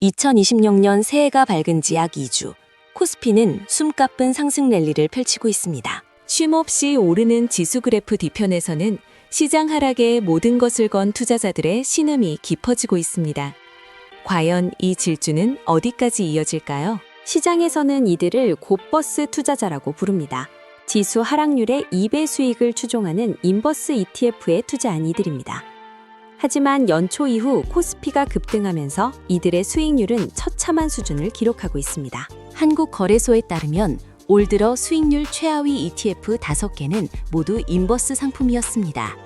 2026년 새해가 밝은 지 약 2주, 코스피는 숨가쁜 상승 랠리를 펼치고 있습니다. 쉼없이 오르는 지수 그래프 뒤편에서는 시장 하락에 모든 것을 건 투자자들의 신음이 깊어지고 있습니다. 과연 이 질주는 어디까지 이어질까요? 시장에서는 이들을 곧버스 투자자라고 부릅니다. 지수 하락률의 2배 수익을 추종하는 인버스 ETF에 투자한 이들입니다. 하지만 연초 이후 코스피가 급등하면서 이들의 수익률은 처참한 수준을 기록하고 있습니다. 한국거래소에 따르면 올 들어 수익률 최하위 ETF 5개는 모두 인버스 상품이었습니다.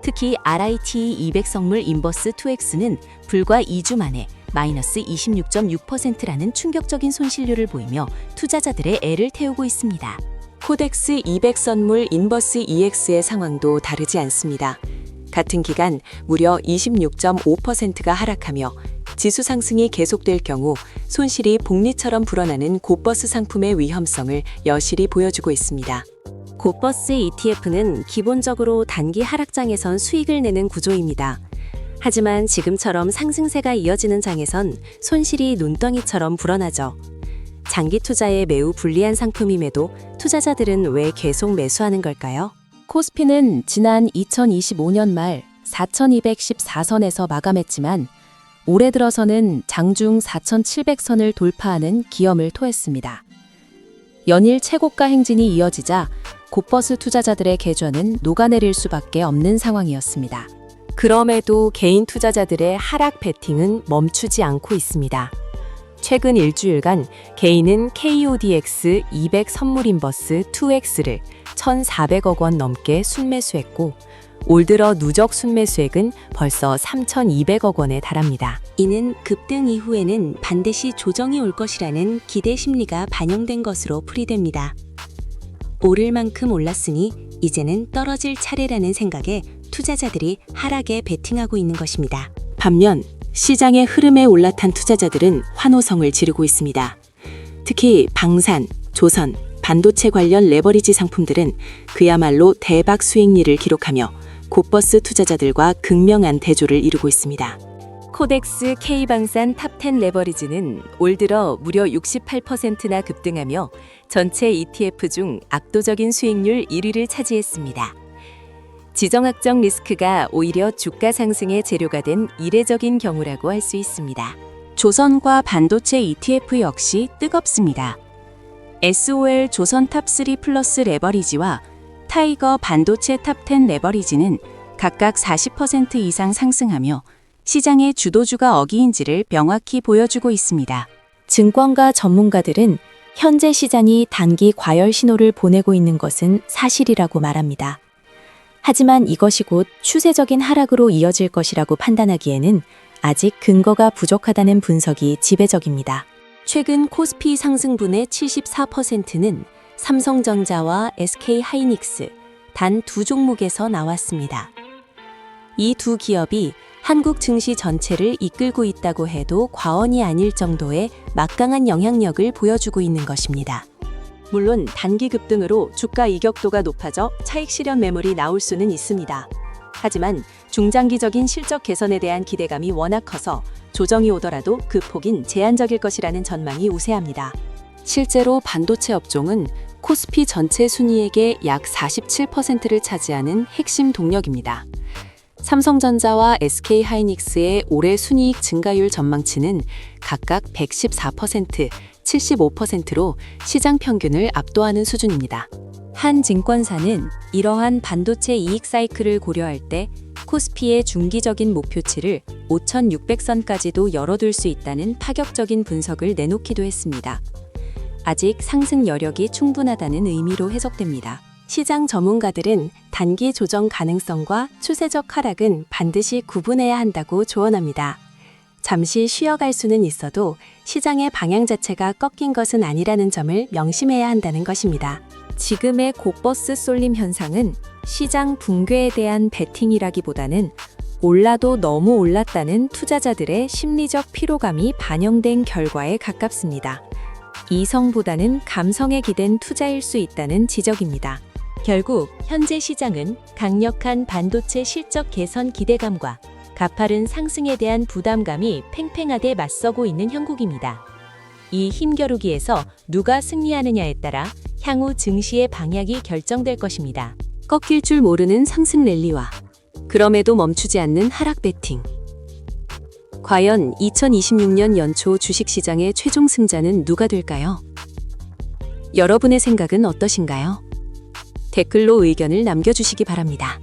특히 RITE 200 선물 인버스 2X는 불과 2주 만에 마이너스 26.6%라는 충격적인 손실률을 보이며 투자자들의 애를 태우고 있습니다. 코덱스 200 선물 인버스 EX의 상황도 다르지 않습니다. 같은 기간 무려 26.5%가 하락하며 지수 상승이 계속될 경우 손실이 복리처럼 불어나는 곧버스 상품의 위험성을 여실히 보여주고 있습니다. 곧버스 ETF는 기본적으로 단기 하락장에선 수익을 내는 구조입니다. 하지만 지금처럼 상승세가 이어지는 장에선 손실이 눈덩이처럼 불어나죠. 장기 투자에 매우 불리한 상품임에도 투자자들은 왜 계속 매수하는 걸까요? 코스피는 지난 2025년 말 4,214선에서 마감했지만 올해 들어서는 장중 4,700선을 돌파하는 기염을 토했습니다. 연일 최고가 행진이 이어지자 곧버스 투자자들의 계좌는 녹아내릴 수밖에 없는 상황이었습니다. 그럼에도 개인 투자자들의 하락 베팅은 멈추지 않고 있습니다. 최근 일주일간 개인은 KODX 200 선물 인버스 2X를 1,400억 원 넘게 순매수했고 올 들어 누적 순매수액은 벌써 3,200억 원에 달합니다. 이는 급등 이후에는 반드시 조정이 올 것이라는 기대 심리가 반영된 것으로 풀이됩니다. 오를 만큼 올랐으니 이제는 떨어질 차례라는 생각에 투자자들이 하락에 베팅하고 있는 것입니다. 반면 시장의 흐름에 올라탄 투자자들은 환호성을 지르고 있습니다. 특히 방산, 조선, 반도체 관련 레버리지 상품들은 그야말로 대박 수익률을 기록하며 곧버스 투자자들과 극명한 대조를 이루고 있습니다. 코덱스 K방산 탑10 레버리지는 올 들어 무려 68%나 급등하며 전체 ETF 중 압도적인 수익률 1위를 차지했습니다. 지정학적 리스크가 오히려 주가 상승의 재료가 된 이례적인 경우라고 할 수 있습니다. 조선과 반도체 ETF 역시 뜨겁습니다. SOL 조선 탑3 플러스 레버리지와 타이거 반도체 탑10 레버리지는 각각 40% 이상 상승하며 시장의 주도주가 어기인지를 명확히 보여주고 있습니다. 증권가 전문가들은 현재 시장이 단기 과열 신호를 보내고 있는 것은 사실이라고 말합니다. 하지만 이것이 곧 추세적인 하락으로 이어질 것이라고 판단하기에는 아직 근거가 부족하다는 분석이 지배적입니다. 최근 코스피 상승분의 74%는 삼성전자와 SK하이닉스 단 두 종목에서 나왔습니다. 이 두 기업이 한국 증시 전체를 이끌고 있다고 해도 과언이 아닐 정도의 막강한 영향력을 보여주고 있는 것입니다. 물론 단기 급등으로 주가 이격도가 높아져 차익 실현 매물이 나올 수는 있습니다. 하지만 중장기적인 실적 개선에 대한 기대감이 워낙 커서 조정이 오더라도 그 폭인 제한적일 것이라는 전망이 우세합니다. 실제로 반도체 업종은 코스피 전체 순이익의 약 47%를 차지하는 핵심 동력입니다. 삼성전자와 SK하이닉스의 올해 순이익 증가율 전망치는 각각 114%, 75%로 시장 평균을 압도하는 수준입니다. 한 증권사는 이러한 반도체 이익 사이클을 고려할 때 코스피의 중기적인 목표치를 5,600선까지도 열어둘 수 있다는 파격적인 분석을 내놓기도 했습니다. 아직 상승 여력이 충분하다는 의미로 해석됩니다. 시장 전문가들은 단기 조정 가능성과 추세적 하락은 반드시 구분해야 한다고 조언합니다. 잠시 쉬어갈 수는 있어도 시장의 방향 자체가 꺾인 것은 아니라는 점을 명심해야 한다는 것입니다. 지금의 곧버스 쏠림 현상은 시장 붕괴에 대한 베팅이라기보다는 올라도 너무 올랐다는 투자자들의 심리적 피로감이 반영된 결과에 가깝습니다. 이성보다는 감성에 기댄 투자일 수 있다는 지적입니다. 결국 현재 시장은 강력한 반도체 실적 개선 기대감과 가파른 상승에 대한 부담감이 팽팽하게 맞서고 있는 형국입니다. 이 힘겨루기에서 누가 승리하느냐에 따라 향후 증시의 방향이 결정될 것입니다. 꺾일 줄 모르는 상승 랠리와 그럼에도 멈추지 않는 하락 배팅. 과연 2026년 연초 주식시장의 최종 승자는 누가 될까요? 여러분의 생각은 어떠신가요? 댓글로 의견을 남겨주시기 바랍니다.